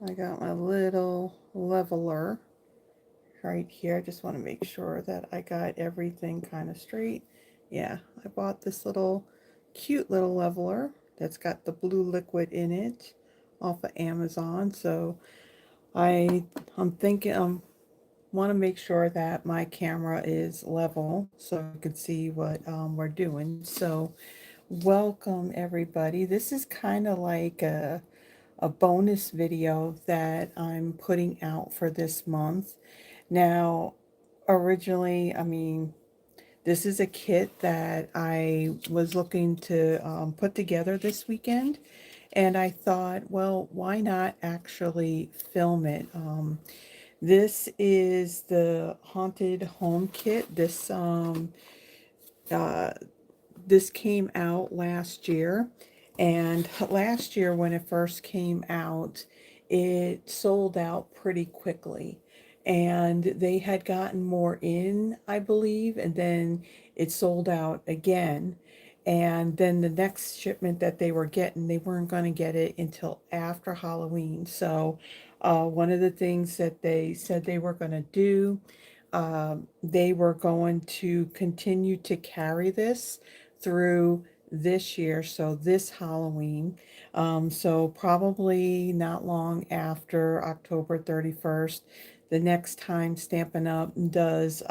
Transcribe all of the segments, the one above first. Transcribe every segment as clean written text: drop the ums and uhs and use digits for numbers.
I got my little leveler right here. I just want to make sure that I got everything kind of straight. Yeah, I bought this little cute little leveler that's got the blue liquid in it off of Amazon. So I I'm thinking want to make sure that my camera is level so you can see what we're doing. So welcome everybody. This is kind of like a bonus video that I'm putting out for this month. Now, originally, this is a kit that I was looking to put together this weekend, and I thought, well, why not actually film it? This is the Haunted Home Kit. Uh, this came out last year, and last year when it first came out, it sold out pretty quickly, and they had gotten more in, I believe, and then it sold out again. And then the next shipment that they were getting, they weren't going to get it until after Halloween. So one of the things that they said they were going to do, they were going to continue to carry this through this year, so this Halloween. So probably not long after October 31st, the next time Stampin' Up does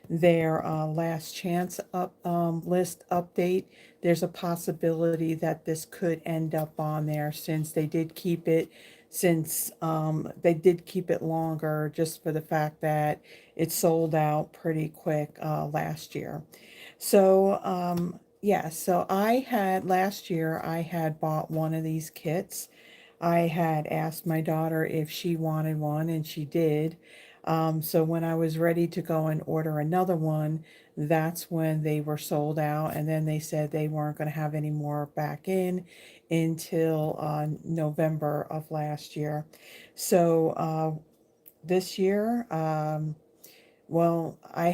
their last chance list update, there's a possibility that this could end up on there since they did keep it longer just for the fact that it sold out pretty quick last year. So, yeah, so I had last year, I had bought one of these kits. I had asked my daughter if she wanted one, and she did. So when I was ready to go and order another one, that's when they were sold out, and then they said they weren't going to have any more back in until November of last year. So this year, well, I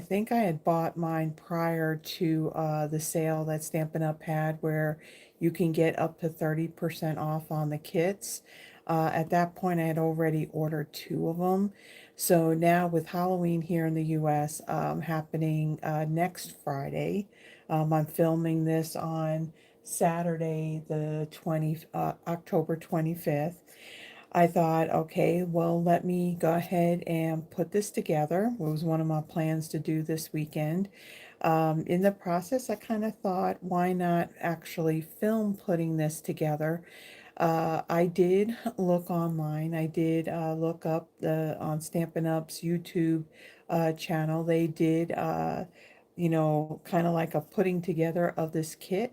think I had bought mine prior to the sale that Stampin' Up had where you can get up to 30% off on the kits. At that point, I had already ordered two of them. So now with Halloween here in the US happening next Friday, I'm filming this on Saturday, October 25th. I thought, okay, well, let me go ahead and put this together. It was one of my plans to do this weekend. In the process, I kind of thought, why not actually film putting this together? I did look online. I did look up the on Stampin' Up's YouTube channel. They did, kind of like a putting together of this kit.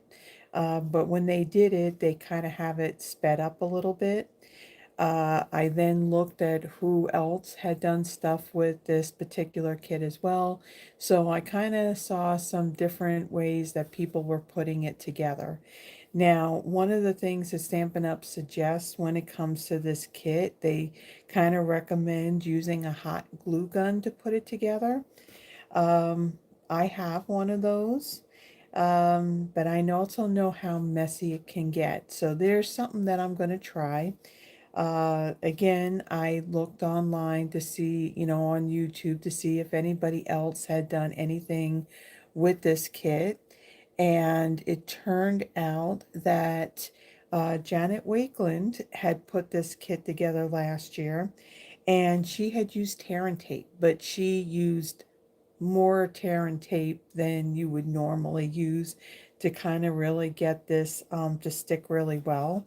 But when they did it, they kind of have it sped up a little bit. I then looked at who else had done stuff with this particular kit as well. So I kind of saw some different ways that people were putting it together. Now, one of the things that Stampin' Up suggests when it comes to this kit, they kind of recommend using a hot glue gun to put it together. Um, I have one of those, but I also know how messy it can get. So there's something that I'm going to try. Again, I looked online to see, on YouTube to see if anybody else had done anything with this kit. And it turned out that Janet Wakeland had put this kit together last year, and she had used tear and tape, but she used more tear and tape than you would normally use to kind of really get this to stick really well.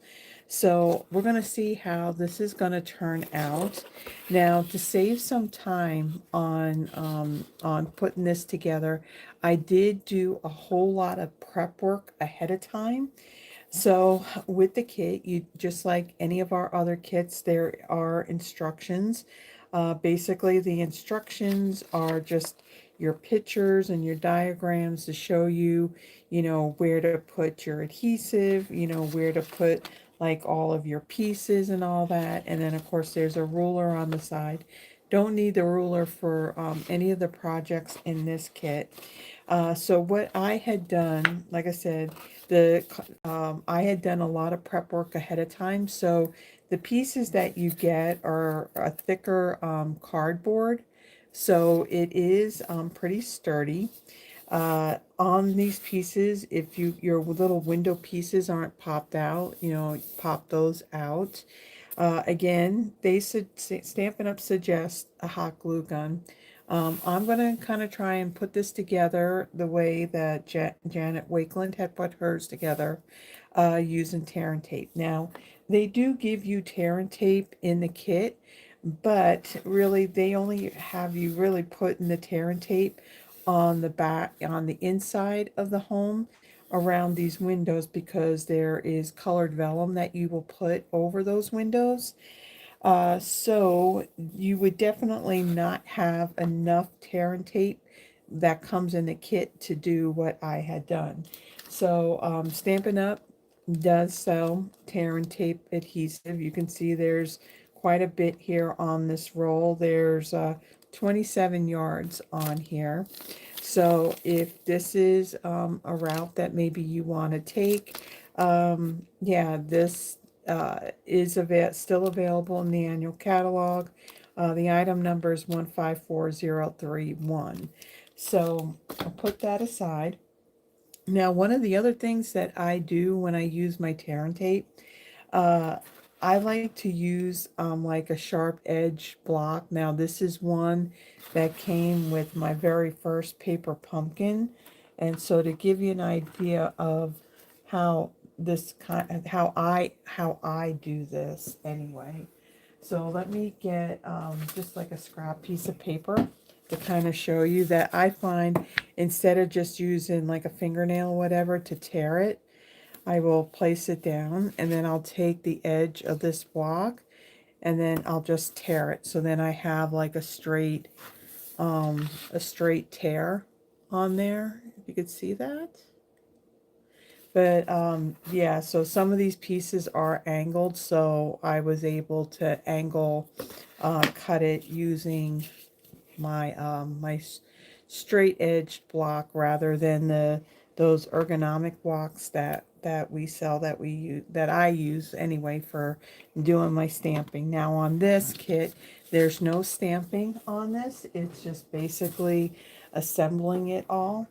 So we're going to see how this is going to turn out. Now, to save some time on putting this together, I did do a whole lot of prep work ahead of time. So with the kit, you just like any of our other kits, there are instructions. Basically, the instructions are just your pictures and your diagrams to show you, where to put your adhesive, where to put like all of your pieces and all that. And then of course there's a ruler on the side. Don't need the ruler for any of the projects in this kit. So what I had done, like I said, I had done a lot of prep work ahead of time. So the pieces that you get are a thicker cardboard. So it is pretty sturdy. On these pieces, if your little window pieces aren't popped out, pop those out. Again, they Stampin' Up! Suggests a hot glue gun. I'm going to kind of try and put this together the way that Janet Wakeland had put hers together, using tear and tape. Now, they do give you tear and tape in the kit, but really they only have you really putting the tear and tape on the back, on the inside of the home around these windows, because there is colored vellum that you will put over those windows. So you would definitely not have enough tear and tape that comes in the kit to do what I had done. So Stampin' Up! Does sell tear and tape adhesive. You can see there's quite a bit here on this roll. There's 27 yards on here. So if this is a route that maybe you want to take, yeah, this is still available in the annual catalog. The item number is 154031. So I'll put that aside. Now, one of the other things that I do when I use my tear and tape, uh, I like to use like a sharp edge block. Now, this is one that came with my very first paper pumpkin, and so to give you an idea of how how I do this anyway. So let me get just like a scrap piece of paper to kind of show you that I find, instead of just using like a fingernail or whatever to tear it, I will place it down and then I'll take the edge of this block and then I'll just tear it. So then I have like a straight tear on there, if you could see that. But yeah, so some of these pieces are angled, so I was able to cut it using my straight edged block rather than those ergonomic blocks that we sell, that I use anyway for doing my stamping. Now on this kit, there's no stamping on this. It's just basically assembling it all.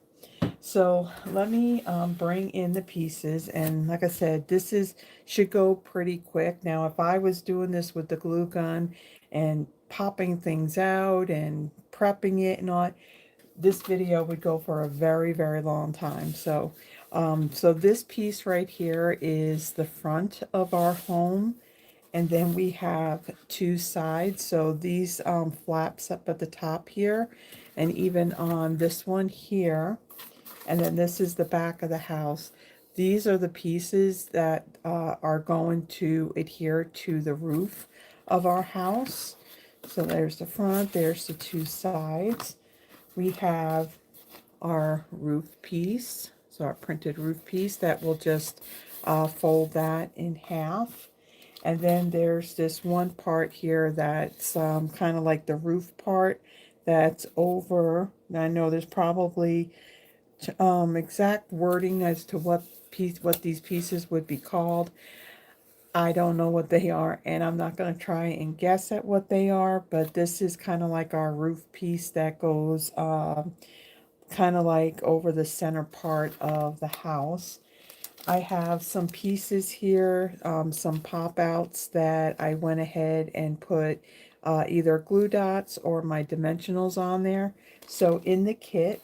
So let me bring in the pieces, and like I said, should go pretty quick. Now, if I was doing this with the glue gun and popping things out and prepping it and all, this video would go for a very, very long time. So this piece right here is the front of our home, and then we have two sides. So these flaps up at the top here, and even on this one here. And then this is the back of the house. These are the pieces that are going to adhere to the roof of our house. So there's the front, there's the two sides. We have our roof piece, so our printed roof piece that will just fold that in half. And then there's this one part here that's kind of like the roof part that's over. I know there's probably exact wording as to what these pieces would be called. I don't know what they are, and I'm not going to try and guess at what they are, but this is kind of like our roof piece that goes kind of like over the center part of the house. I have some pieces here, some pop outs that I went ahead and put either glue dots or my dimensionals on there. So in the kit,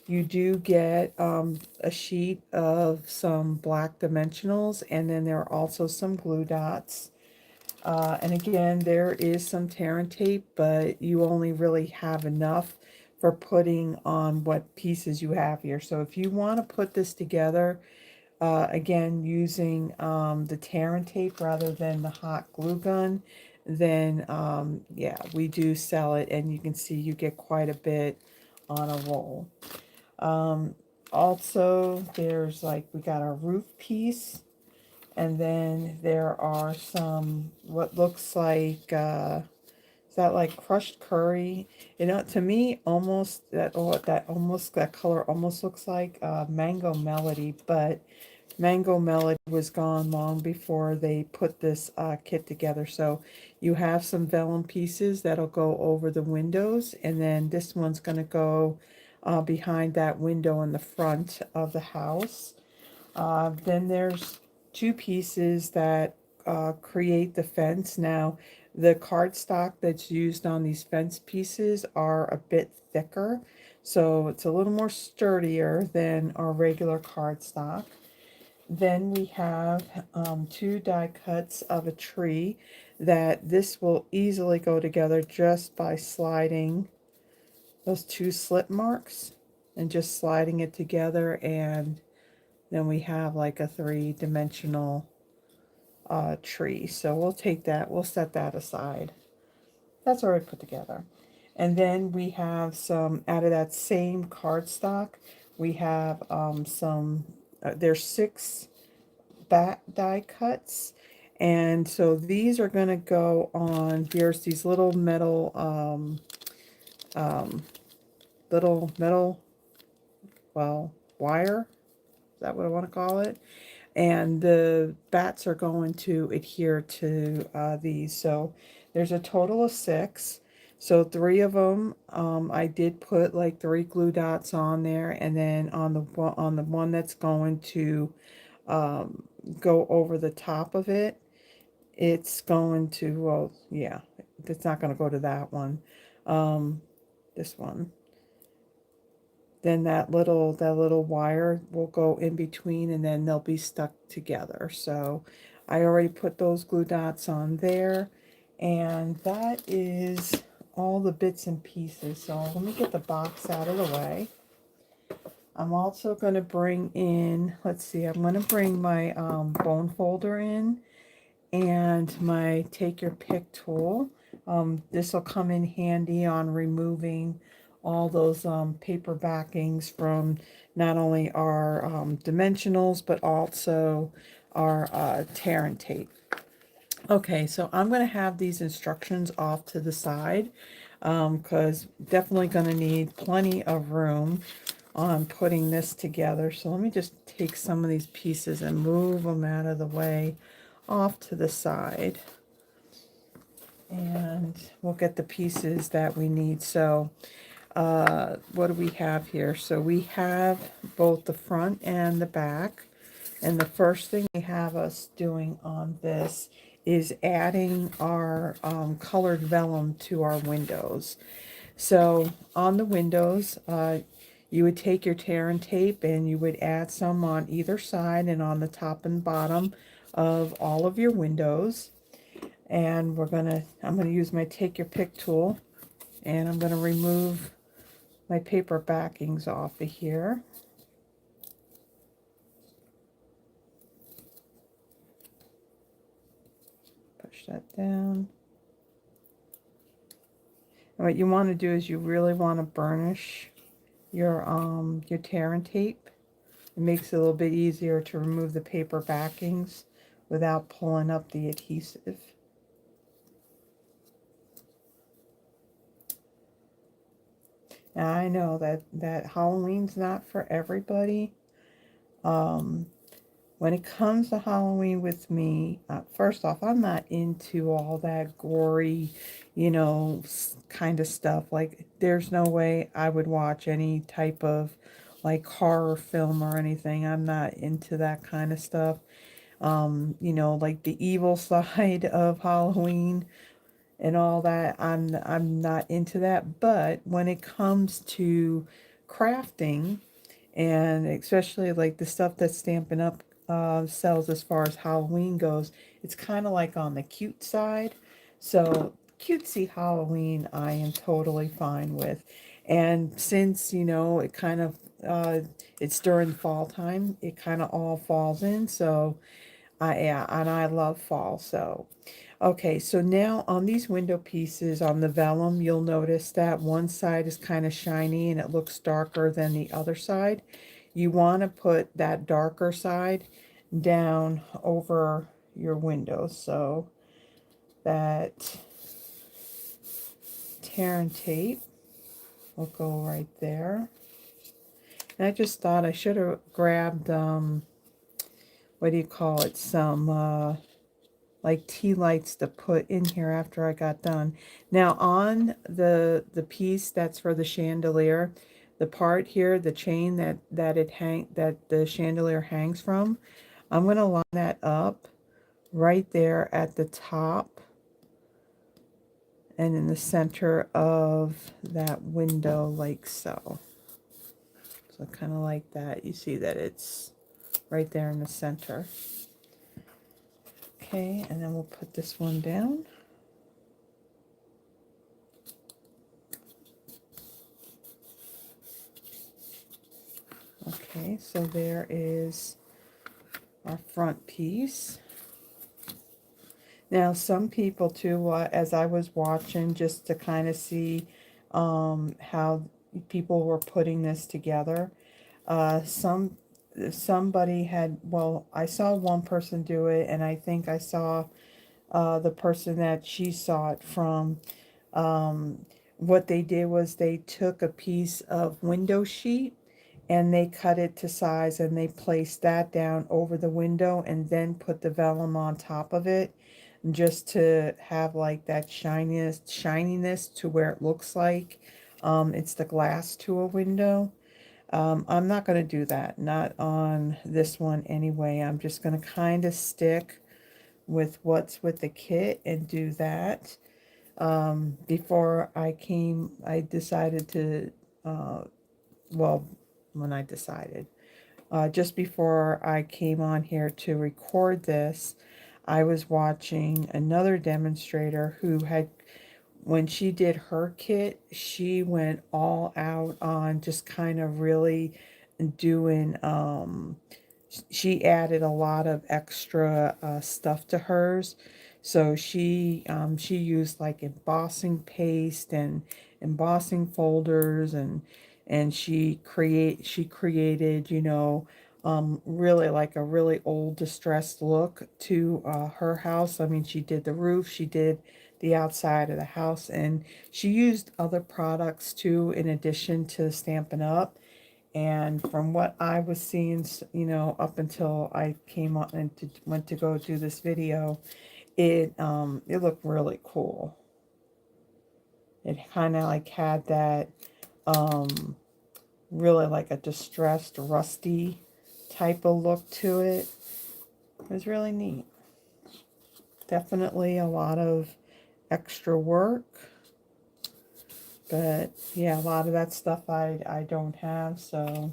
you do get a sheet of some black dimensionals, and then there are also some glue dots. And again, there is some tear and tape, but you only really have enough for putting on what pieces you have here. So if you want to put this together, again, using the tear and tape rather than the hot glue gun, then yeah, we do sell it, and you can see you get quite a bit on a roll. Also, there's like, we got our roof piece, and then there are some, what looks like that like crushed curry? You know, to me, almost that, oh, that color almost looks like Mango Melody, but Mango Melody was gone long before they put this kit together. So you have some vellum pieces that'll go over the windows, and then this one's going to go behind that window in the front of the house. Then there's two pieces that create the fence. Now, the cardstock that's used on these fence pieces are a bit thicker, so it's a little more sturdier than our regular cardstock. Then we have two die cuts of a tree that this will easily go together just by sliding those two slip marks and just sliding it together, and then we have like a three-dimensional tree. So we'll take that, we'll set that aside. That's already put together. And then we have some, out of that same cardstock, we have there's 6 bat die cuts. And so these are going to go on, here's these little metal, little metal, well, wire, is that what I want to call it? And the bats are going to adhere to these. So there's a total of 6. So 3 of them, I did put like 3 glue dots on there, and then on the one that's going to go over the top of it, it's going to, well, yeah, it's not going to go to that one. This one. Then that little wire will go in between, and then they'll be stuck together. So I already put those glue dots on there, and that is all the bits and pieces. So let me get the box out of the way. I'm also going to bring in, let's see, I'm going to bring my bone folder in and my take your pick tool. This will come in handy on removing all those paper backings from not only our dimensionals, but also our tear and tape. Okay, so I'm going to have these instructions off to the side because definitely going to need plenty of room on putting this together. So let me just take some of these pieces and move them out of the way off to the side, and we'll get the pieces that we need. So what do we have here? So we have both the front and the back, and the first thing they have us doing on this is adding our colored vellum to our windows. So on the windows, you would take your tear and tape and you would add some on either side and on the top and bottom of all of your windows. And I'm gonna use my take your pick tool, and I'm gonna remove my paper backings off of here. Push that down. And what you want to do is you really want to burnish your tear and tape. It makes it a little bit easier to remove the paper backings without pulling up the adhesive. Now I know that Halloween's not for everybody. When it comes to Halloween with me, first off, I'm not into all that gory, kind of stuff. Like, there's no way I would watch any type of, like, horror film or anything. I'm not into that kind of stuff. Like the evil side of Halloween and all that, I'm not into that. But when it comes to crafting, and especially like the stuff that Stampin' Up sells as far as Halloween goes, it's kind of like on the cute side. So cutesy Halloween I am totally fine with. And since, it kind of, it's during fall time, it kind of all falls in. So yeah, and I love fall. So okay, so now on these window pieces on the vellum, you'll notice that one side is kind of shiny and it looks darker than the other side. You want to put that darker side down over your window so that tear and tape will go right there. And I just thought I should have grabbed, what do you call it, some like tea lights to put in here after I got done. Now on the piece that's for the chandelier, the part here, the chain that the chandelier hangs from, I'm going to line that up right there at the top and in the center of that window, like so. So kind of like that. You see that it's right there in the center. Okay, and then we'll put this one down. Okay, so there is our front piece. Now, some people too, as I was watching, just to kind of see how people were putting this together, somebody had, well, I saw one person do it, and I think I saw the person that she saw it from. What they did was they took a piece of window sheet and they cut it to size and they placed that down over the window and then put the vellum on top of it, just to have like that shininess to where it looks like it's the glass to a window. I'm not going to do that, not on this one anyway. I'm just going to kind of stick with what's with the kit and do that. Before I decided to, well, when I decided, just before I came on here to record this, I was watching another demonstrator who had, when she did her kit, she went all out on just kind of really doing, she added a lot of extra stuff to hers. So she used like embossing paste and embossing folders, and she created, you know, really like a really old distressed look to her house. I mean, she did the roof, she did the outside of the house, and she used other products too in addition to Stampin' Up. And from what I was seeing, you know, up until I came on and went to go do this video, it looked really cool. It kind of like had that really like a distressed, rusty type of look to it. It was really neat. Definitely a lot of extra work. But yeah, a lot of that stuff I don't have, so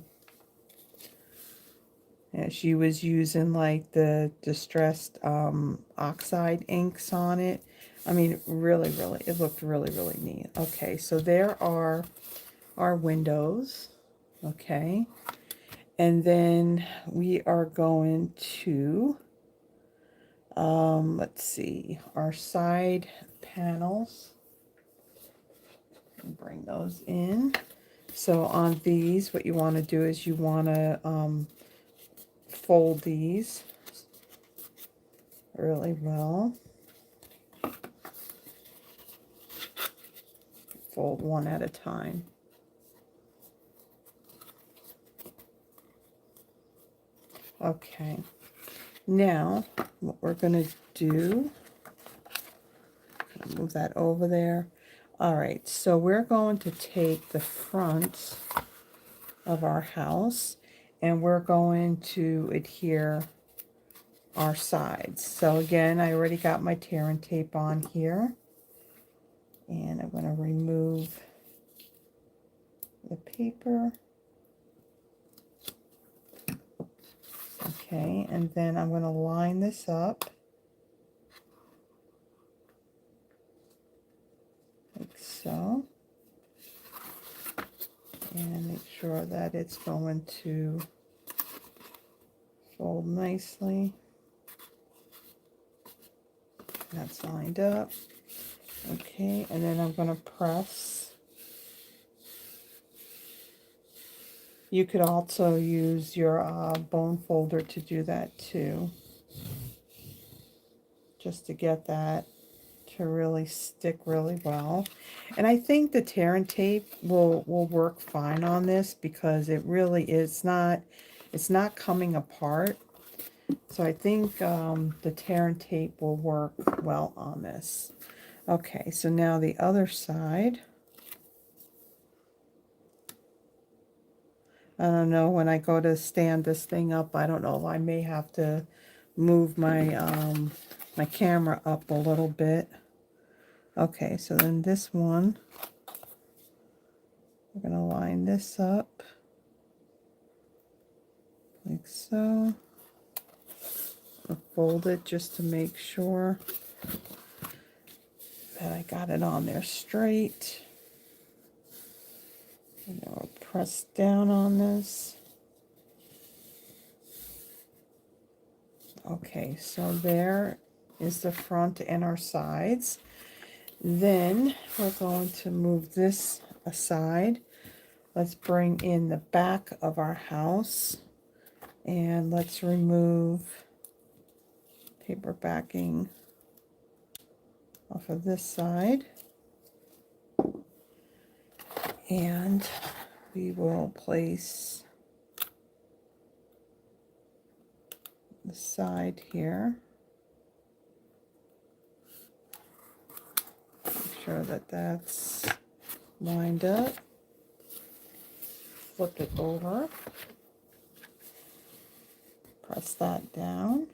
yeah, she was using like the distressed oxide inks on it. I mean, really, it looked really, really neat. Okay, so there are our windows. Okay, and then we are going to, let's see, our side panels. Bring those in. So on these, what you want to do is you want to fold these really well. Fold one at a time. Okay, now what we're going to do, move that over there. All right, so we're going to take the front of our house and we're going to adhere our sides. So again, I already got my tear and tape on here, and I'm going to remove the paper. Okay, and then I'm going to line this up like so, and make sure that it's going to fold nicely. That's lined up. Okay, and then I'm going to press. You could also use your bone folder to do that too, just to get that to really stick really well. And I think the tear and tape will work fine on this because it really is not, it's not coming apart. So I think the tear and tape will work well on this. Okay, so now the other side. I don't know, when I go to stand this thing up, I don't know, I may have to move my my camera up a little bit. Okay, so then this one, we're going to line this up like so. I'll fold it just to make sure that I got it on there straight. And then I'll press down on this. Okay, so there is the front and our sides. Then we're going to move this aside. Let's bring in the back of our house and let's remove paper backing off of this side. And we will place the side here. Make sure that that's lined up. Flip it over. Press that down.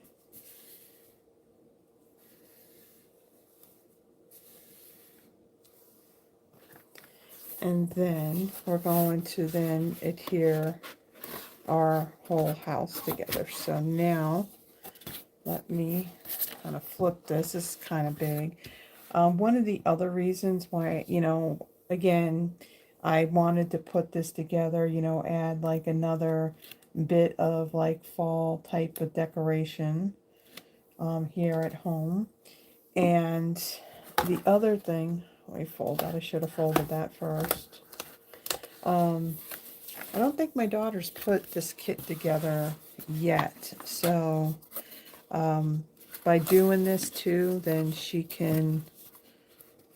And then we're going to then adhere our whole house together. So now let me kind of flip this. This is kind of big. One of the other reasons why, you know, again, I wanted to put this together, you know, add like another bit of like fall type of decoration here at home. And the other thing, let me fold that. I should have folded that first. I don't think my daughter's put this kit together yet. So by doing this too, then she can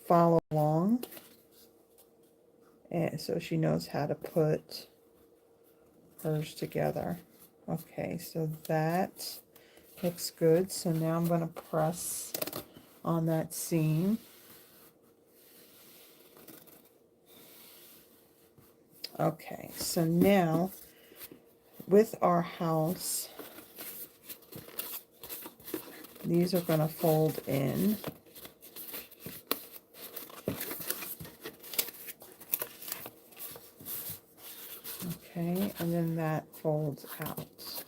follow along. And so she knows how to put hers together. Okay, so that looks good. So now I'm going to press on that seam. Okay, so now with our house, these are going to fold in. Okay, and then that folds out.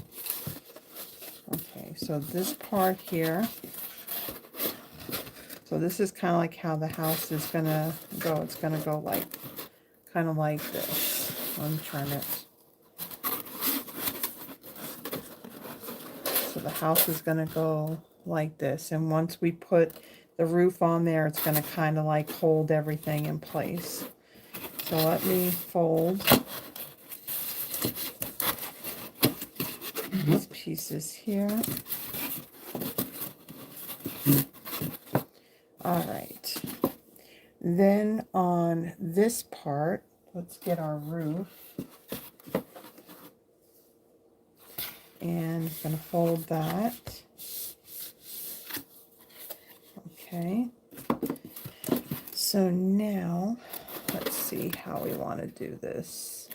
Okay, so this part here, so this is kind of like how the house is going to go. It's going to go like, kind of like this. Let me turn it. So the house is going to go like this. And once we put the roof on there, it's going to kind of like hold everything in place. So let me fold these pieces here. All right. Then on this part, let's get our roof. And I'm going to fold that. Okay. So now, let's see how we want to do this.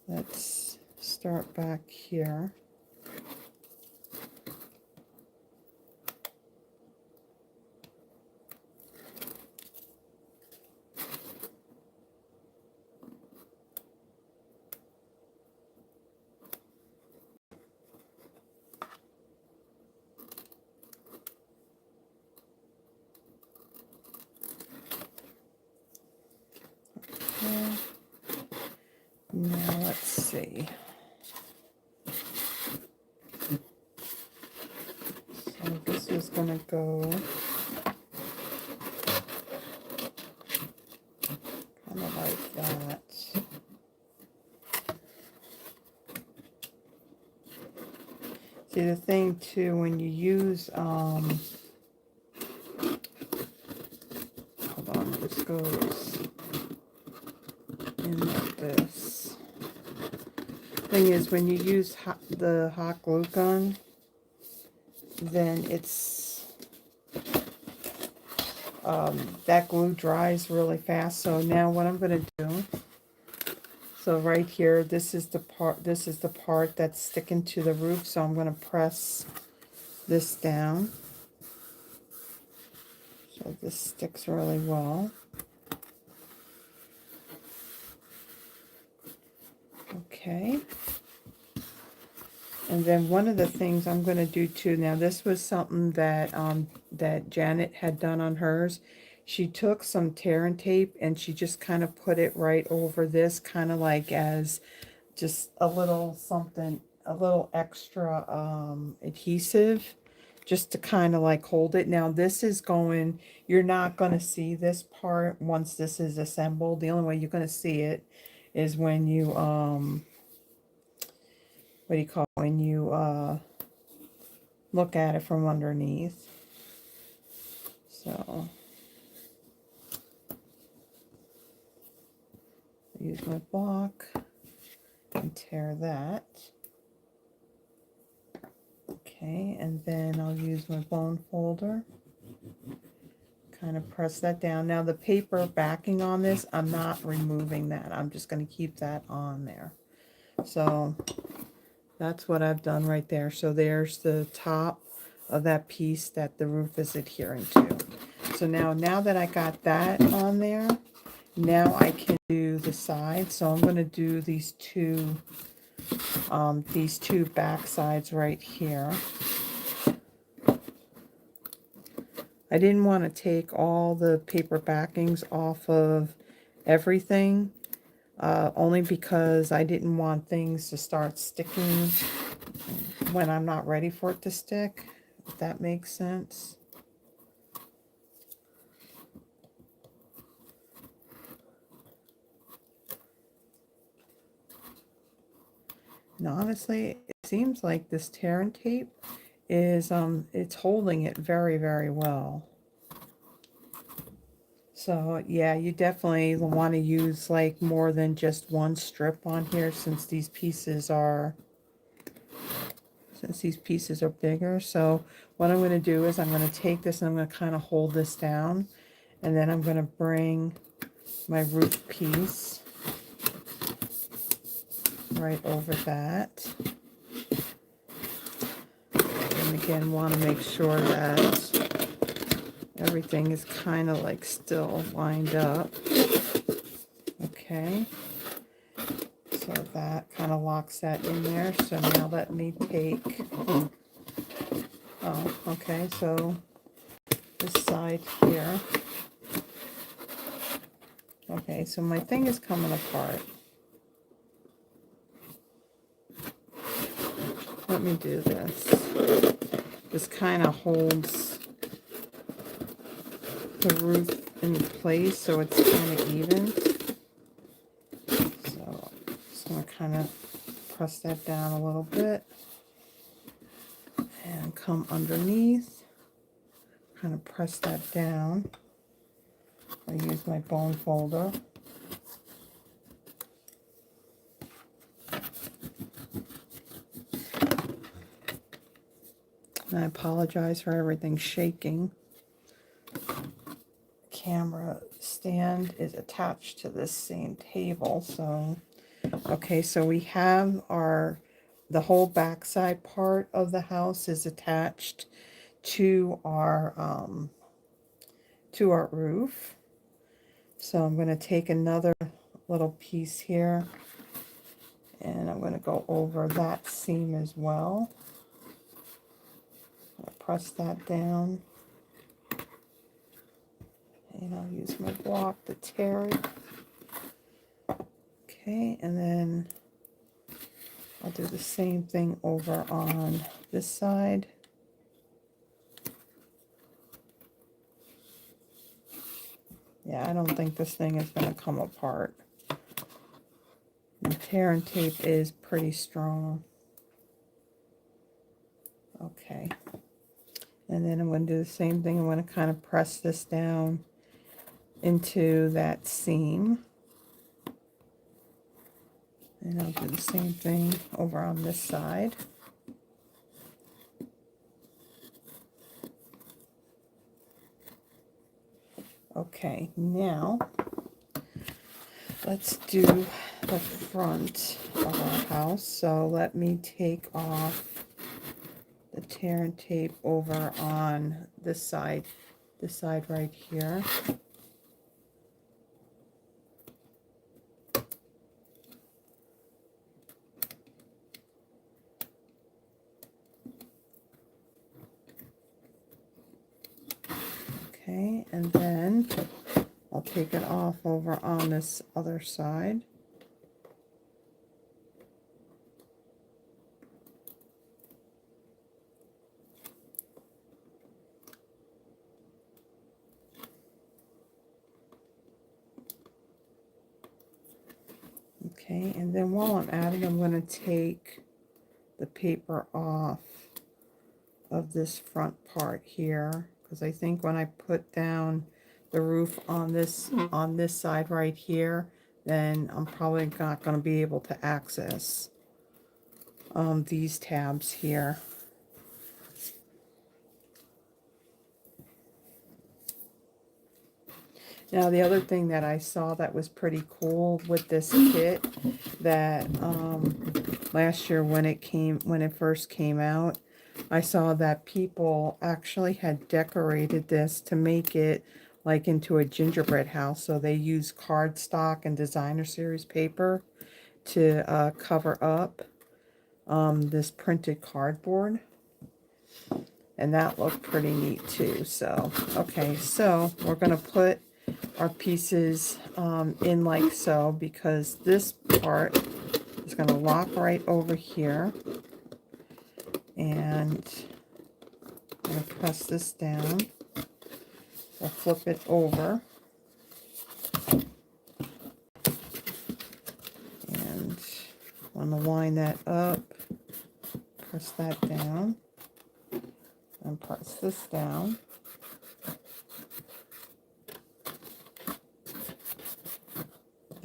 Let's start back here. Okay. Now let's see. So this is going to go kind of like that. See, the thing too, when you use, hold on, this goes in like this. Thing is, when you use the hot glue gun, then it's, that glue dries really fast. So now what I'm going to do, so right here, this is the part that's sticking to the roof. So I'm going to press this down. So this sticks really well. Okay. And then one of the things I'm going to do too, now this was something that that Janet had done on hers. She took some tear and tape and she just kind of put it right over this, kind of like as just a little something, a little extra adhesive, just to kind of like hold it. Now this is going, you're not going to see this part once this is assembled. The only way you're going to see it is when you what do you call it? When you look at it from underneath. So use my block and tear that. Okay, and then I'll use my bone folder. Kind of press that down. Now the paper backing on this, I'm not removing that. I'm just going to keep that on there. So that's what I've done right there. So there's the top of that piece that the roof is adhering to. So now that I got that on there, now I can do the side. So I'm going to do these two back sides right here. I didn't want to take all the paper backings off of everything, only because I didn't want things to start sticking when I'm not ready for it to stick, if that makes sense. And honestly, it seems like this tear and tape is, it's holding it very, very well. So yeah, you definitely want to use like more than just one strip on here, since these pieces are bigger. So what I'm going to do is I'm going to take this and I'm going to kind of hold this down, and then I'm going to bring my roof piece right over that. And again, want to make sure that everything is kind of like still lined up. Okay. So that kind of locks that in there. So now let me take, oh, okay, so this side here. Okay, so my thing is coming apart. Let me do this. This kind of holds the roof in place so it's kind of even. So just going to kind of press that down a little bit and come underneath. Kind of press that down. I use my bone folder. And I apologize for everything shaking. Camera stand is attached to this same table. So, okay, so we have the whole backside part of the house is attached to our roof. So I'm going to take another little piece here and I'm going to go over that seam as well. Press that down. And I'll use my block to tear it. Okay, and then I'll do the same thing over on this side. Yeah, I don't think this thing is going to come apart. The tear and tape is pretty strong. Okay. And then I'm going to do the same thing. I'm going to kind of press this down into that seam. And I'll do the same thing over on this side. Okay, now let's do the front of our house. So let me take off the tear and tape over on this side right here. Okay, and then I'll take it off over on this other side. Okay, and then while I'm at it, I'm going to take the paper off of this front part here, because I think when I put down the roof on this side right here, then I'm probably not going to be able to access these tabs here. Now the other thing that I saw that was pretty cool with this kit, that last year when it first came out, I saw that people actually had decorated this to make it like into a gingerbread house. So they use cardstock and designer series paper to cover up this printed cardboard. And that looked pretty neat too. So, okay, so we're going to put our pieces in like so, because this part is going to lock right over here. And I'm going to press this down. I'll flip it over. And I'm going to line that up. Press that down. And press this down.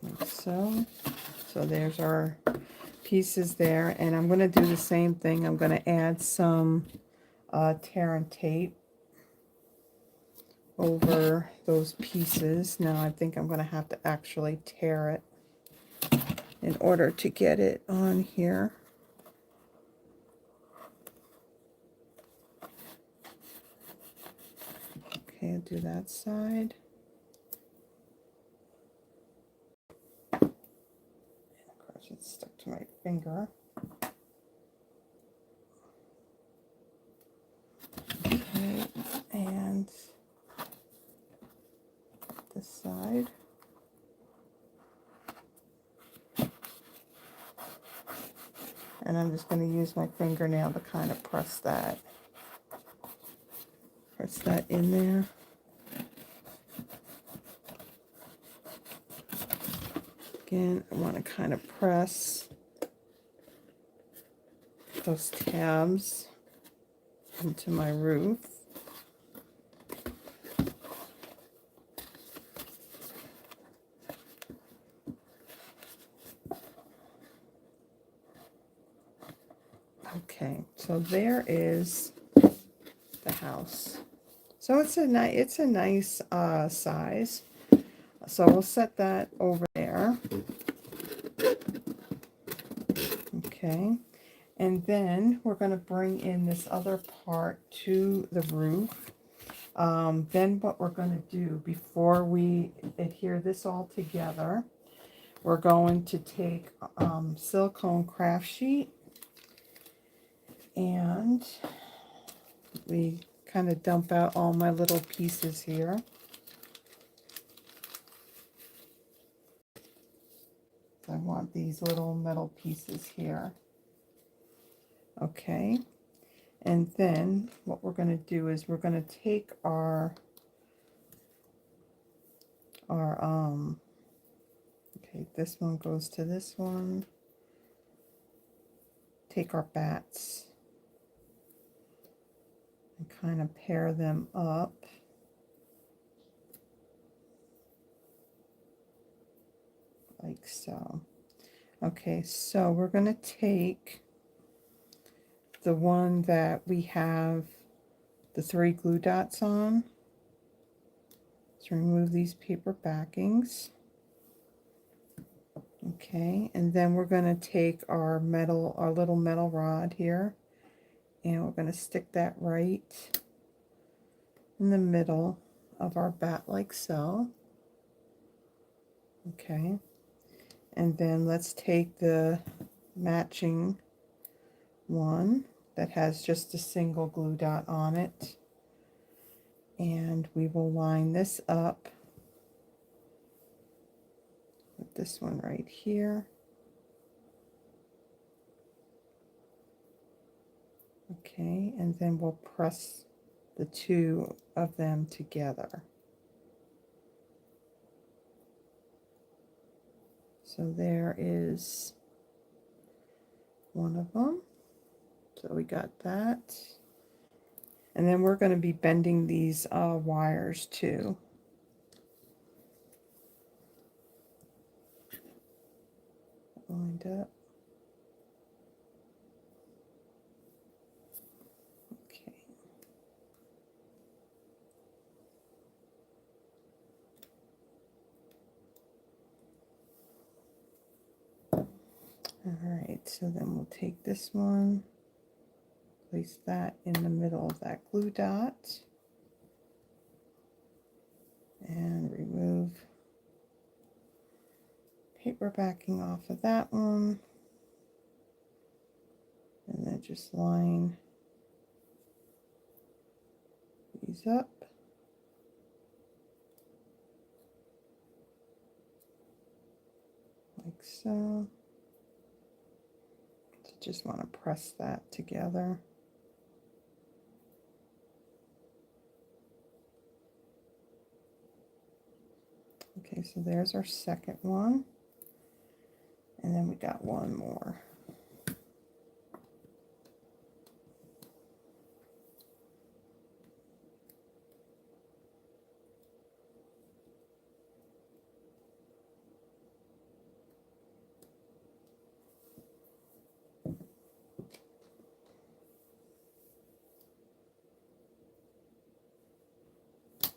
Like so. So there's our pieces there. And I'm going to do the same thing. I'm going to add some tear and tape over those pieces. Now I think I'm going to have to actually tear it in order to get it on here. Okay, I'll do that side. Of course, it's stuck to my finger. Okay, and this side. And I'm just going to use my fingernail to kind of press that in there. Again, I want to kind of press those tabs into my roof. Okay, so there is the house. So it's a nice size. So we'll set that over there. Okay, and then we're going to bring in this other part to the roof. Then what we're going to do before we adhere this all together, we're going to take silicone craft sheet, and we kind of dump out all my little pieces here. I want these little metal pieces here. Okay, and then what we're going to do is we're going to take our okay, this one goes to this one. Take our bats. and kind of pair them up. Like so. Okay, so we're going to take the one that we have the 3 glue dots on. Let's remove these paper backings. Okay, and then we're going to take our little metal rod here, and we're going to stick that right in the middle of our bat like so. Okay, and then let's take the matching one that has just a single glue dot on it, and we will line this up with this one right here. Okay, and then we'll press the two of them together. So there is one of them. So we got that. And then we're going to be bending these wires too. Lined up. Okay. All right, so then we'll take this one, place that in the middle of that glue dot, and remove paper backing off of that one, and then just line these up. Like so. So just want to press that together. Okay, so there's our second one. And then we got one more.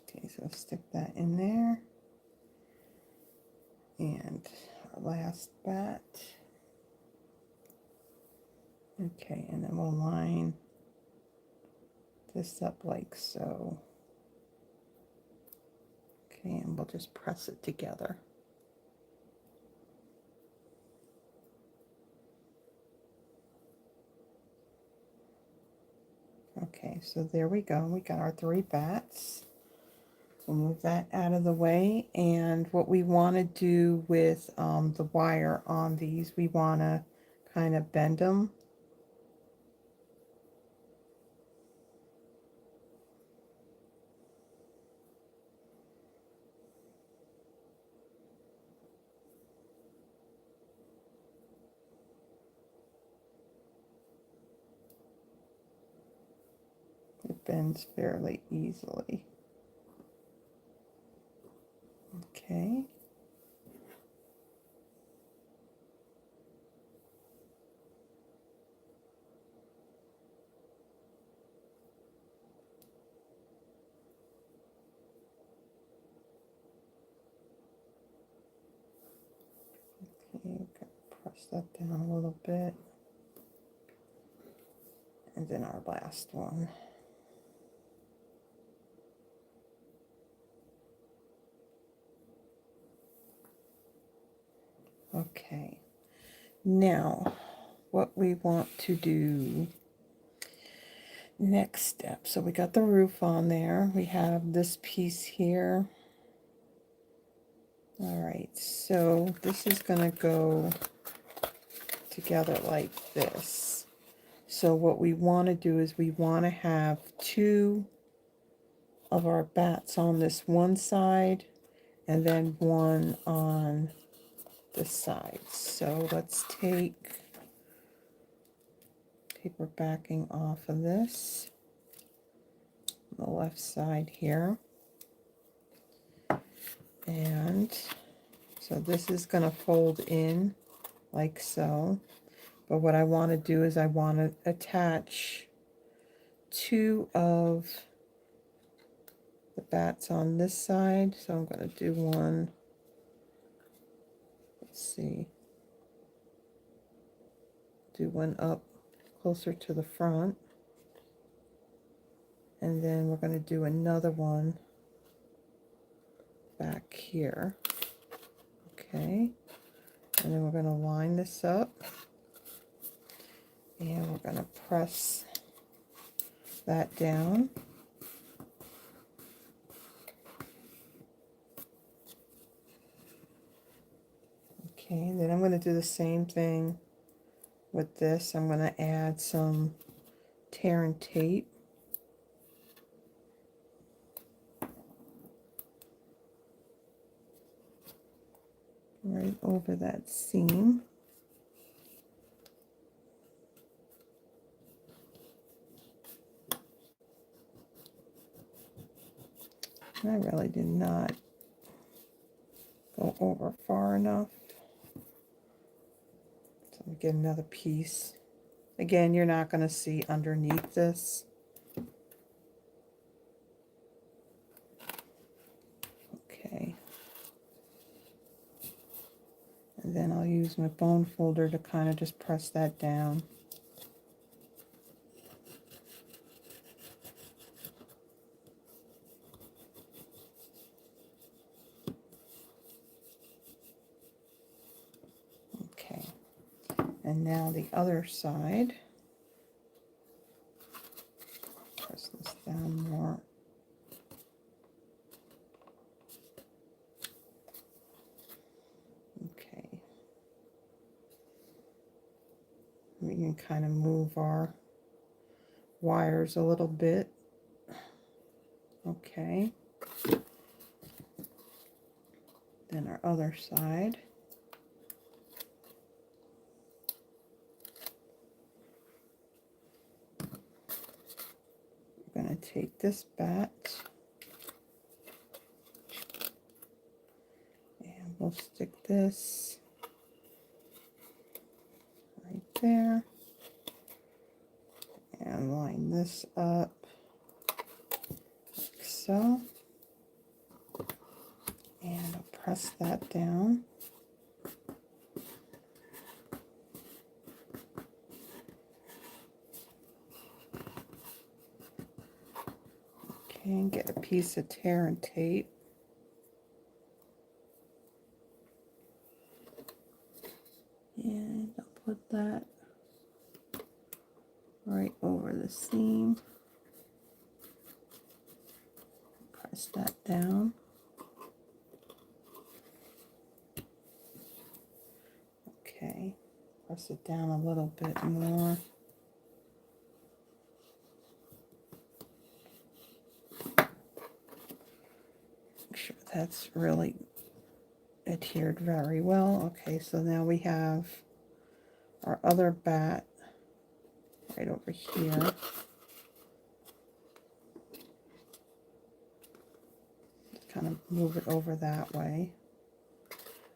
Okay, so stick that in there. And our last bat. Okay, and then we'll line this up like so. Okay, and we'll just press it together. Okay, so there we go. We got our 3 bats. We'll move that out of the way. And what we want to do with the wire on these, we want to kind of bend them. It bends fairly easily. Okay. Okay, press that down a little bit. And then our last one. Okay, now what we want to do next step. So we got the roof on there. We have this piece here. All right, so this is going to go together like this. So what we want to do is we want to have 2 of our bats on this one side and then one on this side. So let's take paper backing off of this. the left side here. And so this is going to fold in like so. But what I want to do is I want to attach two of the bats on this side. So I'm going to do one, let's see, do one up closer to the front. And then we're going to do another one back here. Okay. And then we're going to line this up. And we're going to press that down. Okay, and then I'm going to do the same thing with this. I'm going to add some tear and tape. Right over that seam. I really did not go over far enough. So I'm going to get another piece. Again, you're not going to see underneath this. Okay. And then I'll use my bone folder to kind of just press that down. Okay. And now the other side. Press this down more. Okay. We can kind of move our wires a little bit. Okay. Then our other side. I'm going to take this bat and we'll stick this right there and line this up like so, and I'll press that down. Okay, and get a piece of tear and tape. And I'll put that right over the seam. Press that down. Okay, press it down a little bit more. Make sure that's really adhered very well. Okay, so now we have our other bat right over here. Just kind of move it over that way.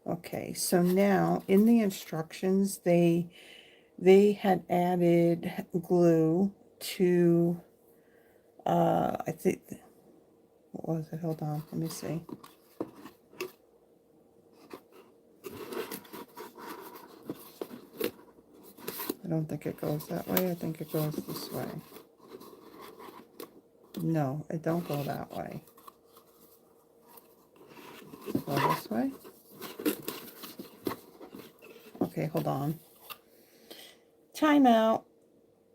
Okay, so now in the instructions, they had added glue to, I think, what was it? Hold on, let me see. I don't think it goes that way. I think it goes this way. No, it don't go that way. Go this way. Okay, hold on. Time out.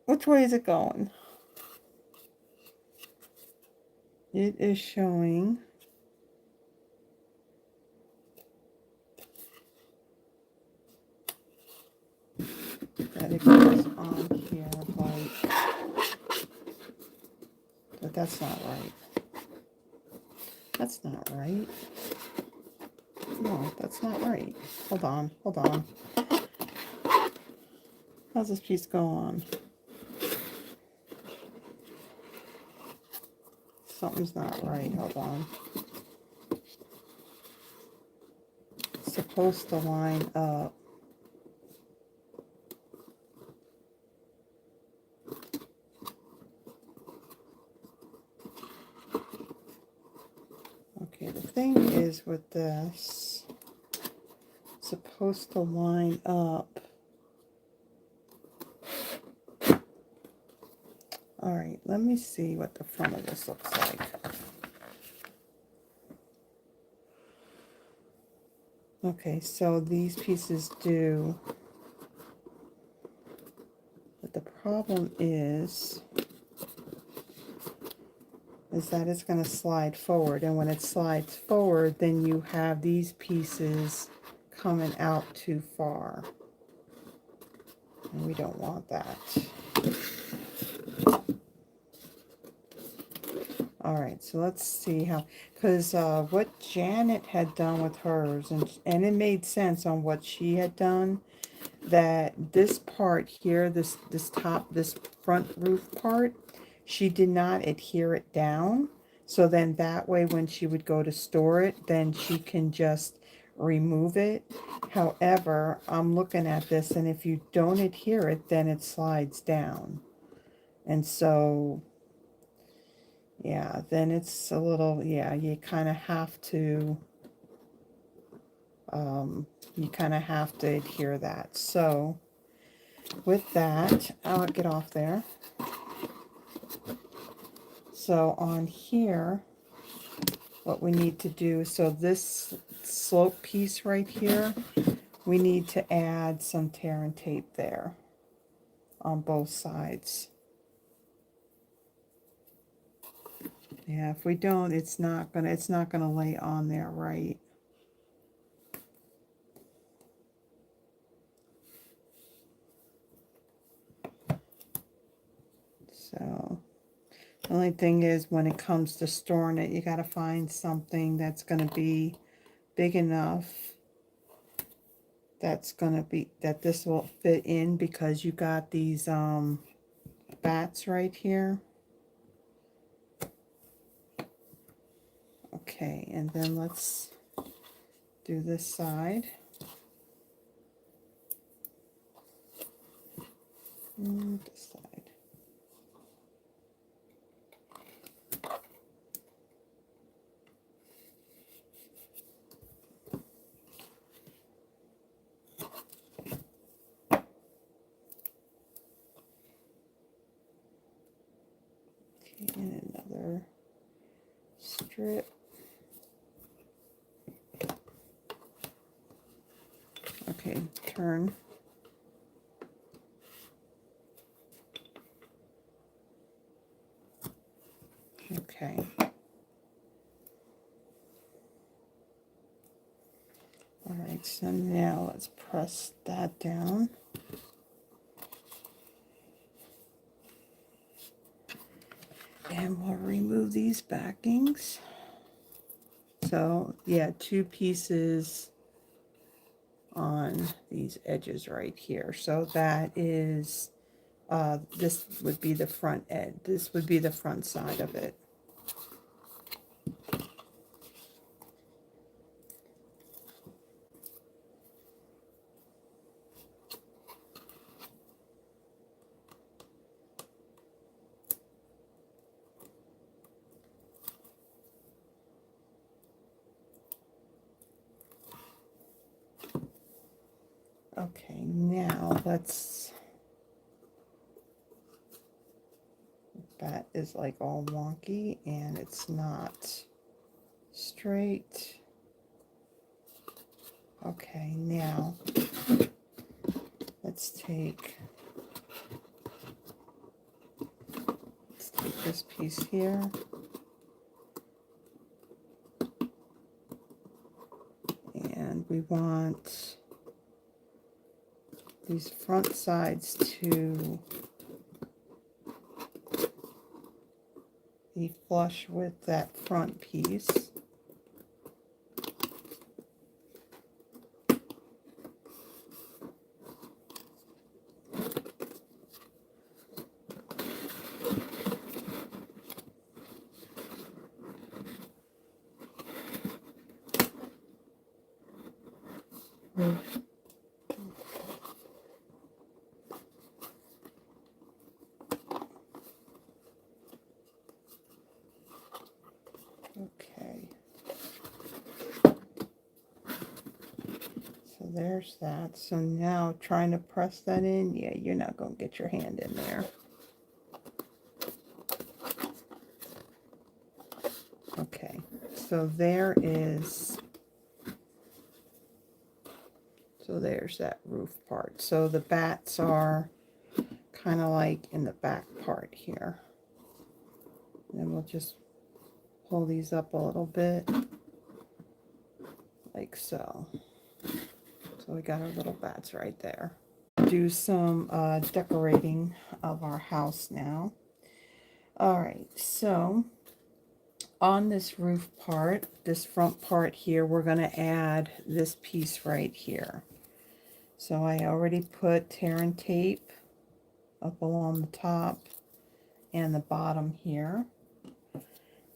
Which way is it going? It is showing that it goes on here, but that's not right. That's not right. No, that's not right. Hold on, hold on. How's this piece go on? Something's not right. Hold on. It's supposed to line up. Okay, the thing is with this, it's supposed to line up. All right, let me see what the front of this looks like. Okay, so these pieces do, but the problem is that it's going to slide forward, and when it slides forward, then you have these pieces coming out too far, and we don't want that. All right, so let's see how, because what Janet had done with hers, and it made sense on what she had done, that this part here, this front roof part, she did not adhere it down. So then that way when she would go to store it, then she can just remove it. However, I'm looking at this, and if you don't adhere it, then it slides down. And so, yeah, then it's a little, yeah, you kind of have to, adhere that. So with that, I'll get off there. So on here, what we need to do, so this slope piece right here, we need to add some tear and tape there on both sides. Yeah, if we don't, it's not gonna lay on there right. So the only thing is, when it comes to storing it, you got to find something that's going to be big enough that this will fit in, because you got these bats right here. Okay, and then let's do this side. And this side. And another strip. Okay, turn. Okay. All right, so now let's press that down. And we'll remove these backings. So, yeah, 2 pieces on these edges right here. So that is, this would be the front edge. This would be the front side of it. Okay, now let's, that is like all wonky and it's not straight. Okay, now let's take this piece here. And we want these front sides to be flush with that front piece. Okay. So there's that. So now trying to press that in, yeah, you're not going to get your hand in there. Okay, so there's that roof part. So the bats are kind of like in the back part here. And we'll just pull these up a little bit, like so. So we got our little bats right there. Do some decorating of our house now. All right, so on this roof part, this front part here, we're going to add this piece right here. So I already put tear and tape up along the top and the bottom here.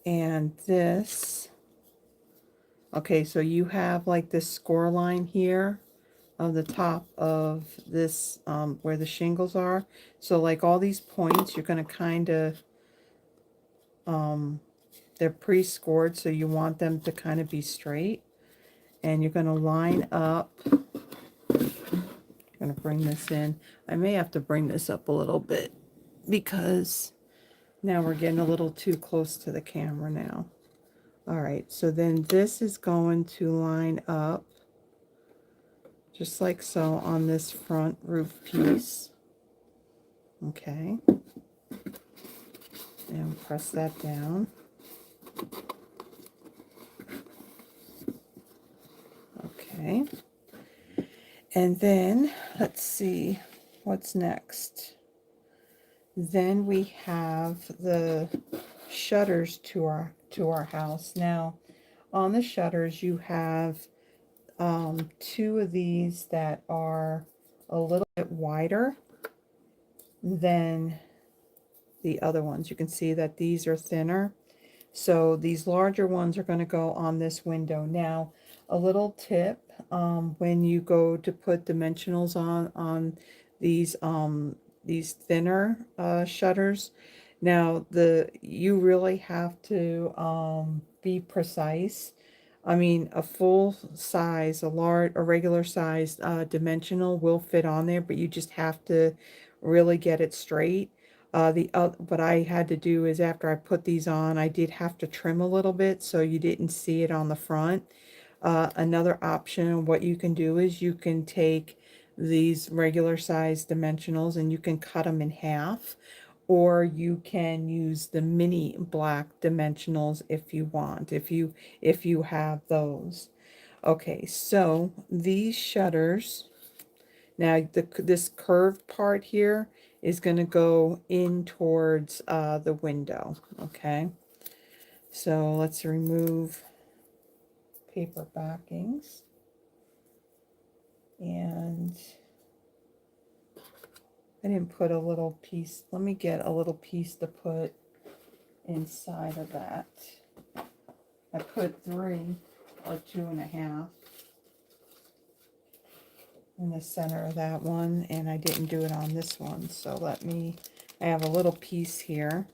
And this, okay, so you have like this score line here of the top of this, where the shingles are. So like all these points, you're going to kind of, they're pre-scored, so you want them to kind of be straight. And you're going to line up. I'm going to bring this in. I may have to bring this up a little bit because now we're getting a little too close to the camera now. All right, so then this is going to line up just like so on this front roof piece. Okay. And press that down. Okay. And then let's see what's next. Then we have the shutters to our house. Now, on the shutters, you have two of these that are a little bit wider than the other ones. You can see that these are thinner. So these larger ones are going to go on this window. Now, a little tip, when you go to put dimensionals on these thinner shutters, now you really have to be precise. I mean, a full size, a regular size dimensional will fit on there, but you just have to really get it straight. What I had to do is after I put these on, I did have to trim a little bit so you didn't see it on the front. Another option, what you can do is you can take these regular size dimensionals and you can cut them in half, or you can use the mini black dimensionals if you want, if you have those. Okay, so these shutters, now this curved part here is going to go in towards the window. Okay, so let's remove paper backings, and I didn't put a little piece. Let me get a little piece to put inside of that. I put 3 or 2.5 in the center of that one, and I didn't do it on this one. So I have a little piece here.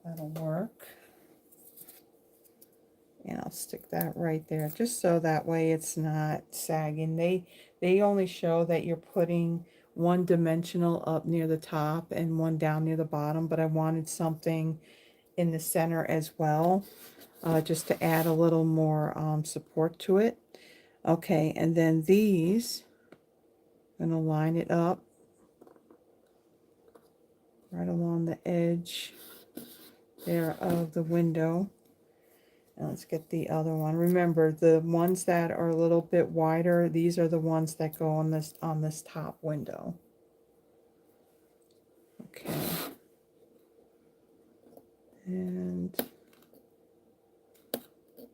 That'll work. And I'll stick that right there, just so that way it's not sagging. They only show that you're putting one dimensional up near the top and one down near the bottom, but I wanted something in the center as well, just to add a little more support to it. Okay, and then these, I'm going to line it up right along the edge there of the window. And let's get the other one. Remember, the ones that are a little bit wider, these are the ones that go on this top window. Okay. And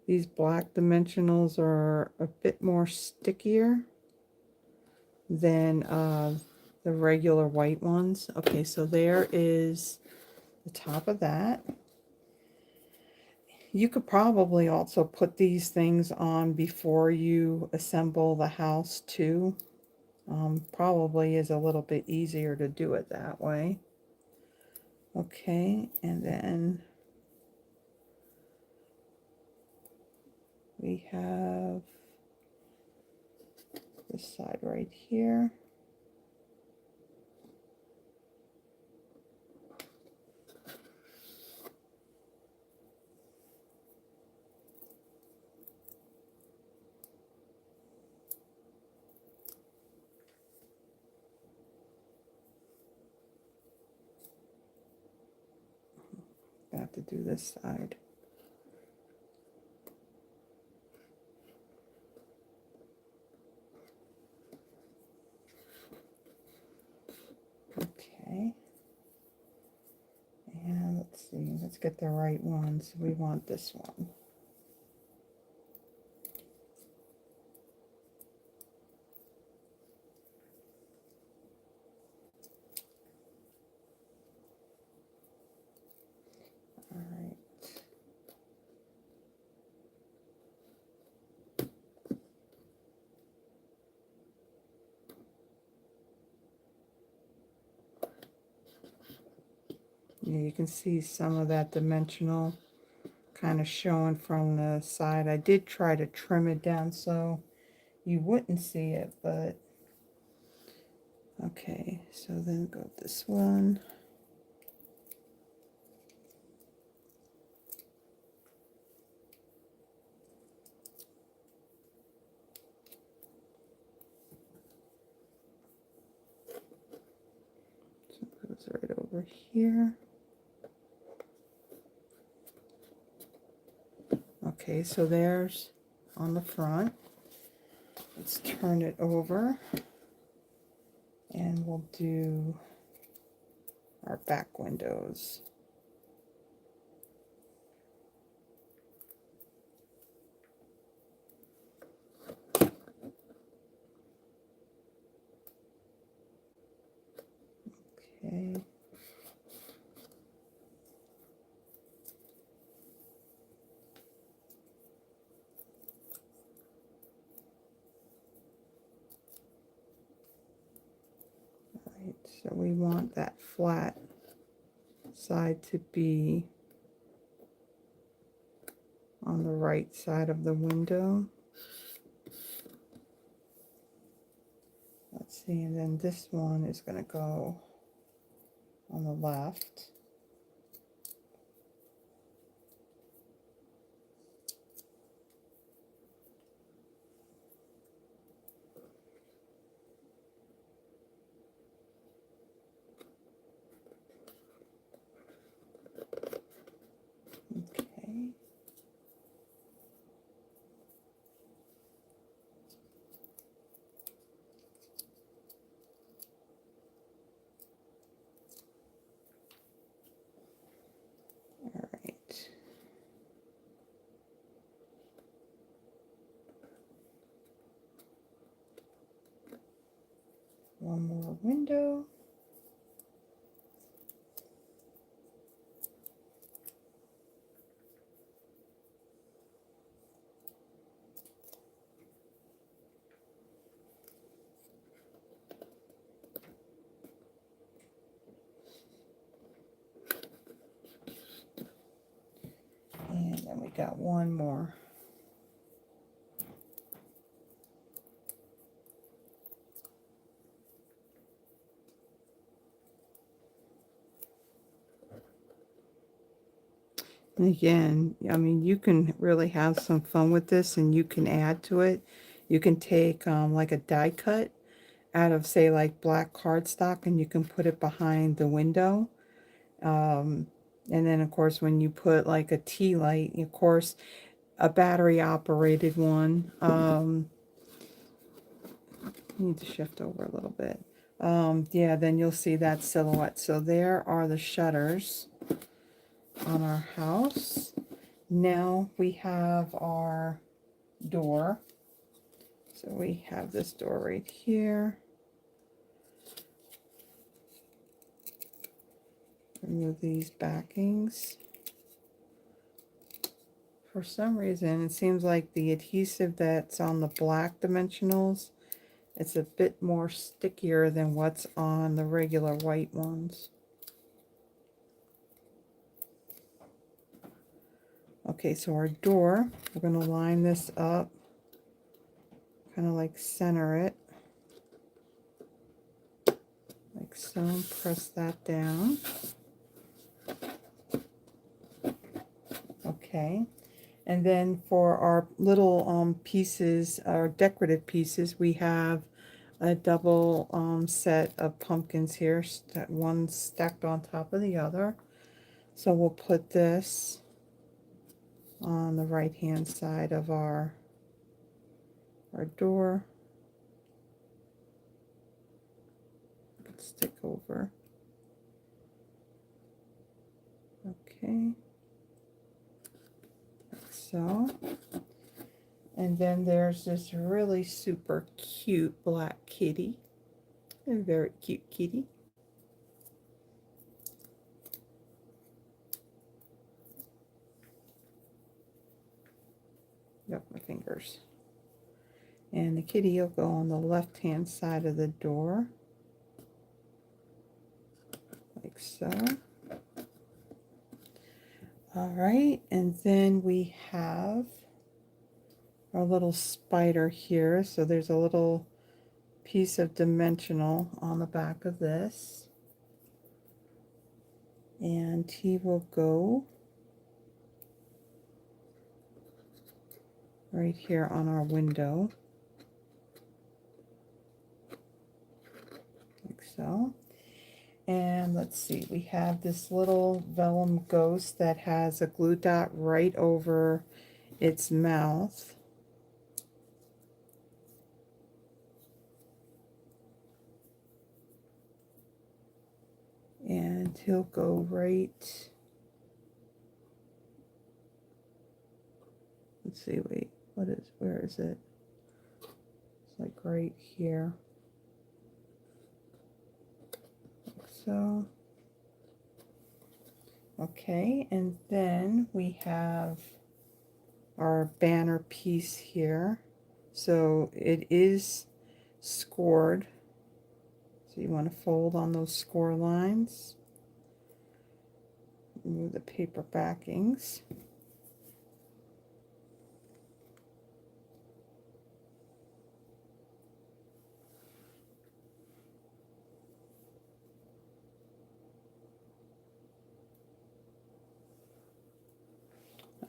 these black dimensionals are a bit more stickier than the regular white ones. Okay, so there is the top of that. you could probably also put these things on before you assemble the house too. Probably is a little bit easier to do it that way. Okay, and then we have this side right here. I have to do this side. Okay. And let's see, let's get the right one. So we want this one. All right. Yeah, you can see some of that dimensional kind of showing from the side. I did try to trim it down so you wouldn't see it, but okay, so then go with this one. So it goes right over here. Okay, so there's on the front. Let's turn it over and we'll do our back windows. Okay. Right, so we want that flat side to be on the right side of the window. Let's see, and then this one is going to go on the left. Okay. All right. One more window. And then we got one more. And again, I mean, you can really have some fun with this and you can add to it. You can take like a die cut out of, say, like black cardstock, and you can put it behind the window. And then, of course, when you put like a tea light, of course, a battery operated one. Need to shift over a little bit. Yeah, then you'll see that silhouette. So there are the shutters on our house. Now we have our door. So we have this door right here. Remove these backings. for some reason, it seems like the adhesive that's on the black dimensionals, it's a bit more stickier than what's on the regular white ones. Okay, so our door, we're going to line this up, kind of like center it, like so, press that down. Okay, and then for our little pieces, our decorative pieces, we have a double set of pumpkins here, one stacked on top of the other. So we'll put this on the right hand side of our door. Stick over. Okay, like so. And then there's this really super cute black kitty. A very cute kitty. Yep, my fingers. And the kitty will go on the left hand side of the door. Like so. Alright, and then we have our little spider here. So there's a little piece of dimensional on the back of this. And he will go right here on our window. Like so. And let's see, we have this little vellum ghost that has a glue dot right over its mouth. And he'll go right, let's see, wait, where is it? It's like right here. Like so. Okay, and then we have our banner piece here. So it is scored. So you want to fold on those score lines. Remove the paper backings.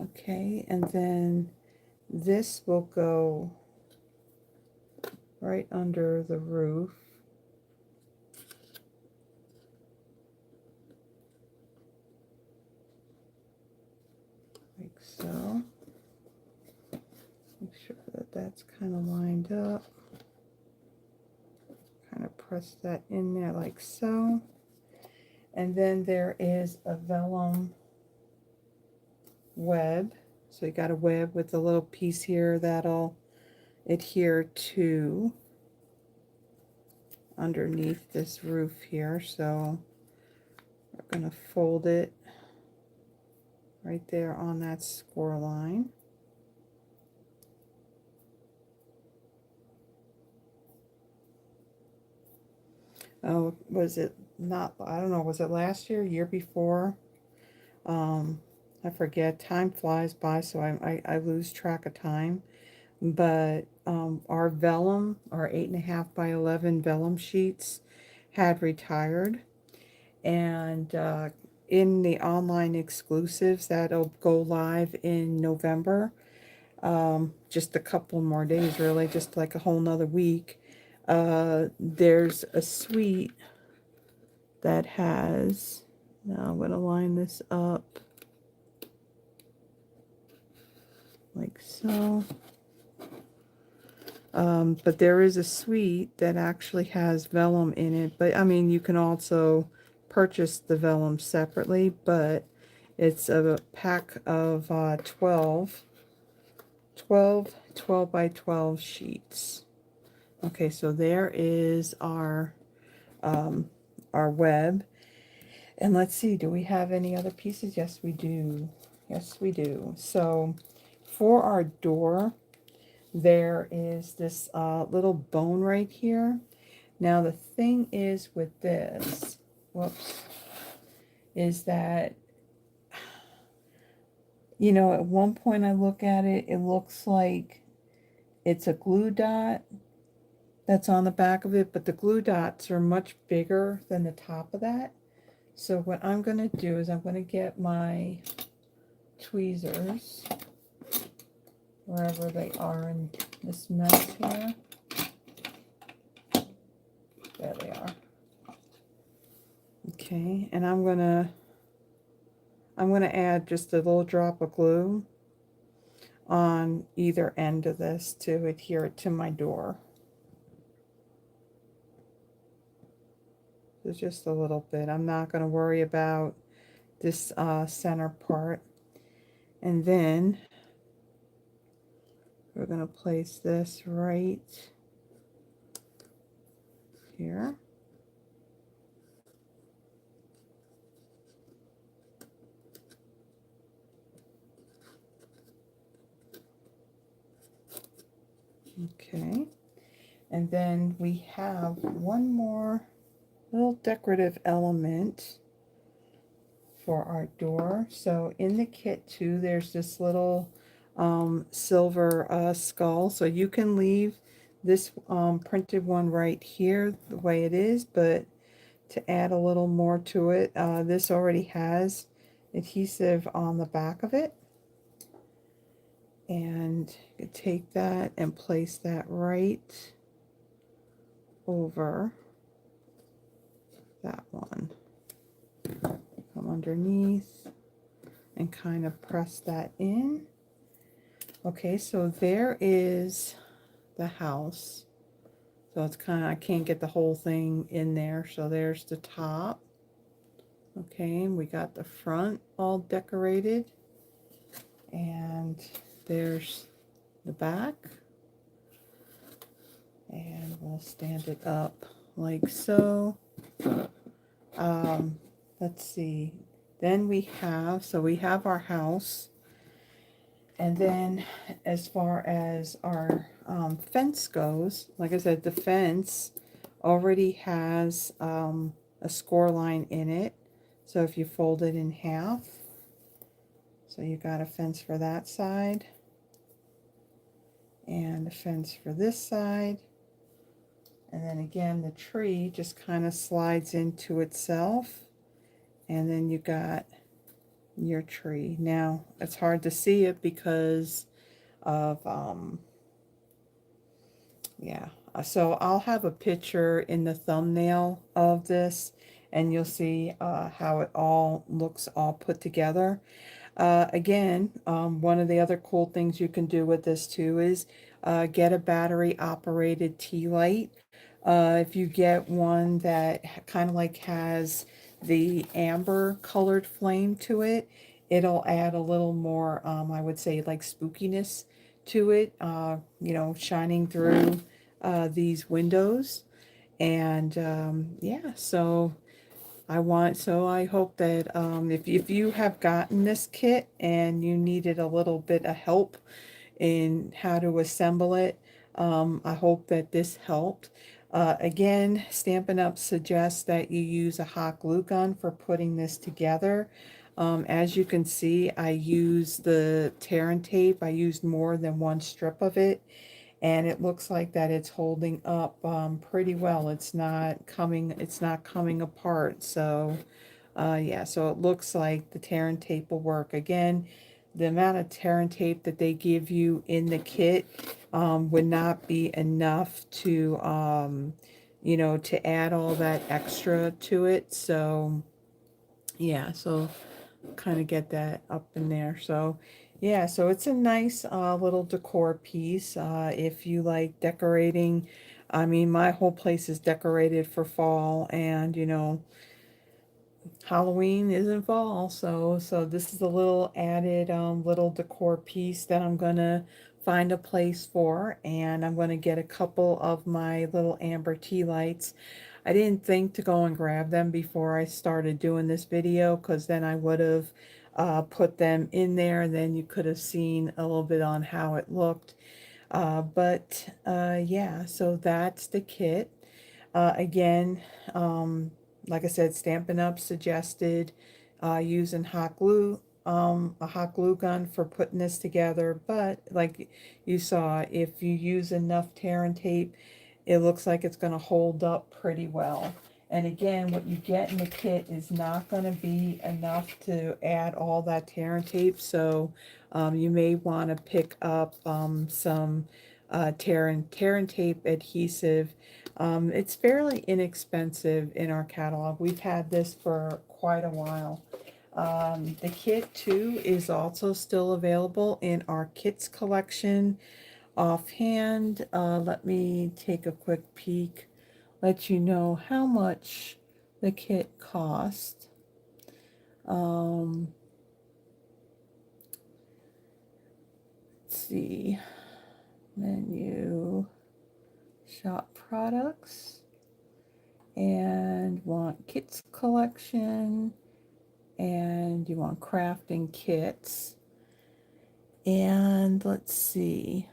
Okay, and then this will go right under the roof. Like so. Make sure that that's kind of lined up. Kind of press that in there like so. And then there is a vellum web. So you got a web with a little piece here that'll adhere to underneath this roof here. So we're going to fold it right there on that score line. Oh, was it not, I don't know, was it last year before? I forget, time flies by, so I lose track of time. But our vellum, our 8.5 by 11 vellum sheets had retired. And in the online exclusives that'll go live in November, just a couple more days really, just like a whole nother week, there's a suite that has, now I'm going to line this up like so. But there is a suite that actually has vellum in it, but I mean you can also purchase the vellum separately, but it's a pack of 12 by 12 sheets. Okay, so there is our web. And let's see, do we have any other pieces? Yes, we do. Yes, we do. So for our door, there is this little bone right here. Now the thing is with this, whoops, is that, you know, at one point I look at it, it looks like it's a glue dot that's on the back of it, but the glue dots are much bigger than the top of that. So what I'm going to do is I'm going to get my tweezers, wherever they are in this mess here. There they are. Okay, and I'm gonna add just a little drop of glue on either end of this to adhere it to my door. So just a little bit. I'm not going to worry about this center part. And then we're going to place this right here. Okay. And then we have one more little decorative element for our door. So in the kit too, there's this little silver skull. So you can leave this printed one right here the way it is, but to add a little more to it, this already has adhesive on the back of it. And you take that and place that right over that one. Come underneath and kind of press that in. Okay, so there is the house. So it's kind of, I can't get the whole thing in there. So there's the top. Okay, and we got the front all decorated. And there's the back. And we'll stand it up like so. Let's see. Then we have, so we have our house. And then as far as our fence goes, like I said, the fence already has a score line in it. So if you fold it in half, so you got a fence for that side and a fence for this side. And then again, the tree just kind of slides into itself. And then you got your tree. Now, it's hard to see it because of, yeah. So I'll have a picture in the thumbnail of this, and you'll see how it all looks all put together. Again, one of the other cool things you can do with this too is get a battery operated tea light. If you get one that kind of like has the amber colored flame to it, it'll add a little more, I would say, like spookiness to it, you know, shining through these windows. And yeah, so I hope that if you have gotten this kit and you needed a little bit of help in how to assemble it, I hope that this helped. Again, Stampin' Up! Suggests that you use a hot glue gun for putting this together. As you can see, I used the tear and tape. I used more than one strip of it, and it looks like that it's holding up pretty well. It's not coming apart. So yeah, so it looks like the tear and tape will work. Again, the amount of tear and tape that they give you in the kit would not be enough to you know, to add all that extra to it. So yeah, so kind of get that up in there. So yeah, so it's a nice little decor piece if you like decorating. I mean, my whole place is decorated for fall, and you know, Halloween is in fall, so this is a little added little decor piece that I'm gonna find a place for, and I'm gonna get a couple of my little amber tea lights. I didn't think to go and grab them before I started doing this video, because then I would have put them in there, and then you could have seen a little bit on how it looked. But yeah, so that's the kit. Again, um, like I said, Stampin' Up! Suggested using hot glue, a hot glue gun for putting this together. But like you saw, if you use enough tear and tape, it looks like it's going to hold up pretty well. And again, what you get in the kit is not going to be enough to add all that tear and tape. So you may want to pick up some tear and tape adhesive. It's fairly inexpensive in our catalog. We've had this for quite a while. The kit too is also still available in our kits collection. Offhand, let me take a quick peek, let you know how much the kit cost. Let's see, menu, shop products, and want kits collection, and you want crafting kits. And let's see,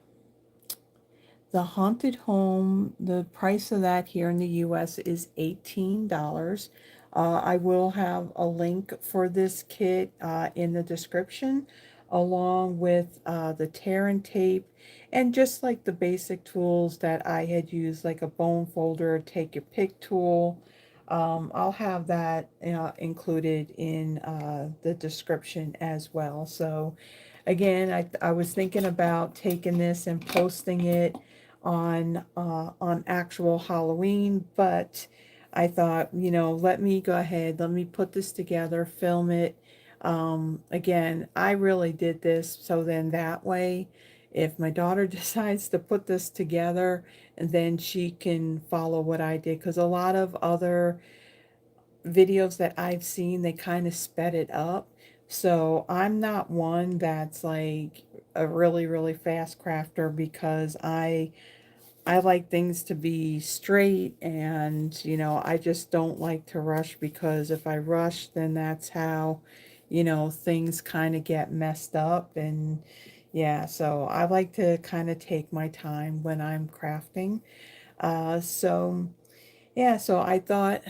the haunted home, the price of that here in the US is $18. I will have a link for this kit in the description, along with the tear and tape, and just like the basic tools that I had used, like a bone folder, take your pick tool. I'll have that included in the description as well. So again, I was thinking about taking this and posting it on actual Halloween, but I thought, let me go ahead, let me put this together, film it. Again, I really did this so then that way, if my daughter decides to put this together, and then she can follow what I did, because a lot of other videos that I've seen, they kind of sped it up. So I'm not one that's like a really, really fast crafter, because I like things to be straight, and I just don't like to rush, because if I rush, then that's how things kind of get messed up. And yeah, so I like to kind of take my time when I'm crafting. So yeah, so I thought,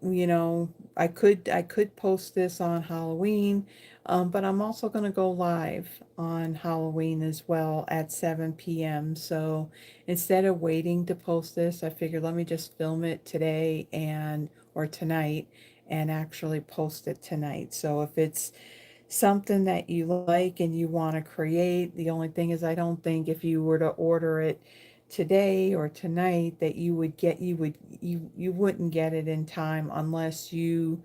I could post this on Halloween, but I'm also going to go live on Halloween as well at 7 p.m. So instead of waiting to post this, I figured let me just film it today and or tonight, and actually post it tonight. So if it's something that you like and you want to create, the only thing is I don't think if you were to order it today or tonight that you wouldn't get it in time, unless you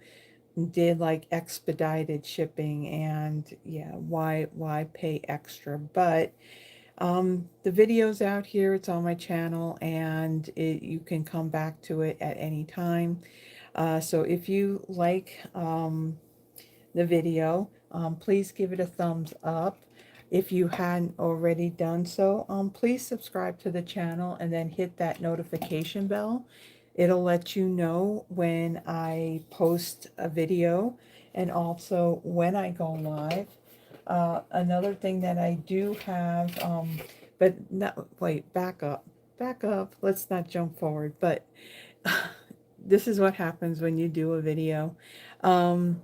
did like expedited shipping. And yeah, why pay extra? But the video's out here, it's on my channel, and you can come back to it at any time. So if you like the video, please give it a thumbs up. If you hadn't already done so, please subscribe to the channel and then hit that notification bell. It'll let you know when I post a video, and also when I go live. Another thing that I do have, but no, wait, back up, let's not jump forward, but this is what happens when you do a video. Um,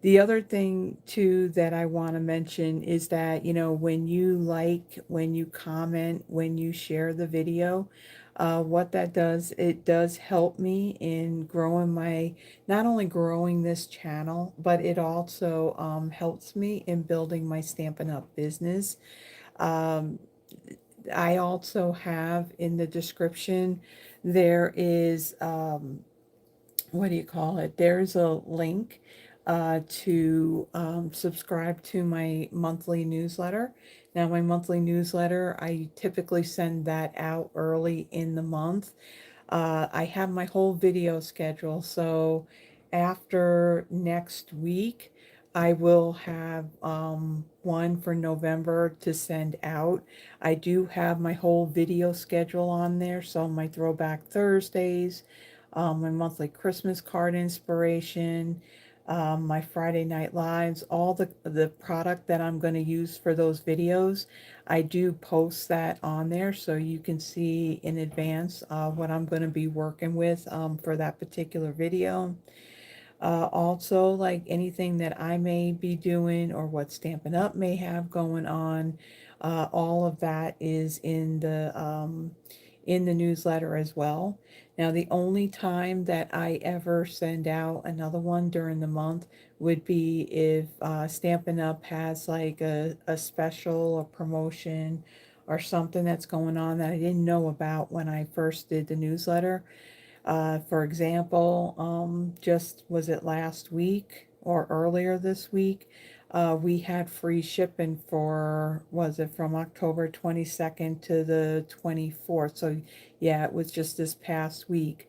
the other thing too that I want to mention is that, when you like, when you comment, when you share the video, what that does, it does help me in growing not only growing this channel, but it also helps me in building my Stampin' Up! Business. Um, I also have in the description, there is what do you call it? There's a link to subscribe to my monthly newsletter. Now, my monthly newsletter, I typically send that out early in the month. I have my whole video schedule, so after next week, I will have one for November to send out. I do have my whole video schedule on there, so my Throwback Thursdays, my monthly Christmas card inspiration, my Friday Night Lives, all the product that I'm going to use for those videos. I do post that on there so you can see in advance what I'm going to be working with for that particular video. Also, like anything that I may be doing or what Stampin' Up may have going on, all of that is in the newsletter as well. Now, the only time that I ever send out another one during the month would be if Stampin' Up has like a special or promotion or something that's going on that I didn't know about when I first did the newsletter. For example, just was it last week or earlier this week? We had free shipping for, was it from October 22nd to the 24th? So, yeah, it was just this past week.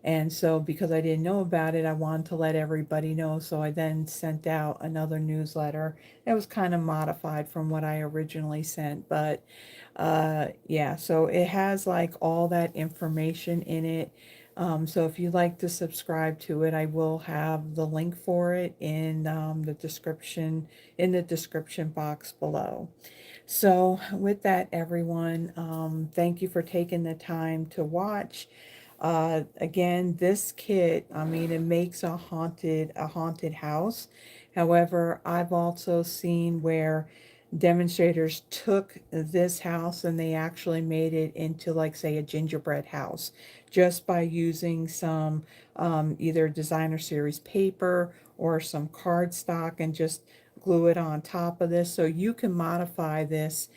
And so, because I didn't know about it, I wanted to let everybody know. So, I then sent out another newsletter. It was kind of modified from what I originally sent, but yeah, so it has like all that information in it. So if you'd like to subscribe to it, I will have the link for it in the description box below. So with that, everyone, thank you for taking the time to watch. Again, this kit, I mean, it makes a haunted house. However, I've also seen where demonstrators took this house and they actually made it into, like, say, a gingerbread house just by using some either designer series paper or some cardstock and just glue it on top of this. So you can modify this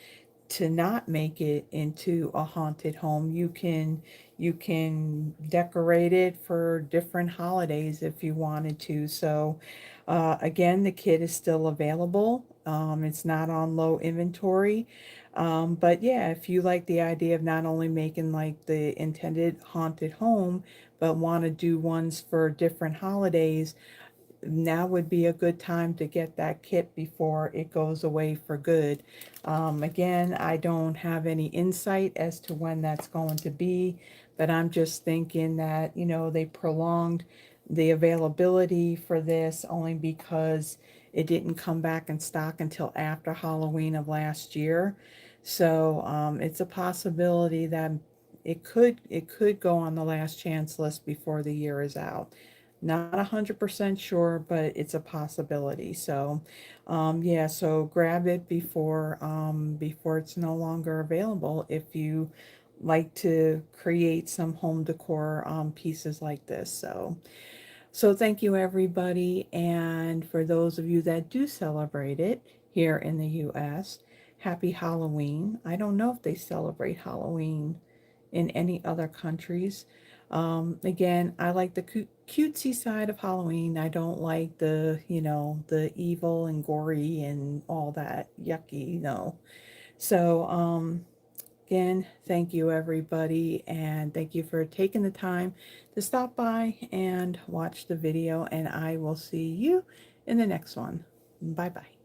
to not make it into a haunted home. You can decorate it for different holidays if you wanted to. So again, the kit is still available. It's not on low inventory. But yeah, if you like the idea of not only making like the intended haunted home, but want to do ones for different holidays, now would be a good time to get that kit before it goes away for good. Again, I don't have any insight as to when that's going to be, but I'm just thinking that, they prolonged the availability for this only because it didn't come back in stock until after Halloween of last year. So it's a possibility that it could go on the last chance list before the year is out. Not 100% sure, but it's a possibility. So, yeah, so grab it before it's no longer available if you like to create some home decor pieces like this. So thank you, everybody. And for those of you that do celebrate it here in the U.S., happy Halloween. I don't know if they celebrate Halloween in any other countries. Again, I like the cutesy side of Halloween. I don't like the evil and gory and all that yucky, no. So, again, thank you, everybody, and thank you for taking the time to stop by and watch the video, and I will see you in the next one. Bye-bye.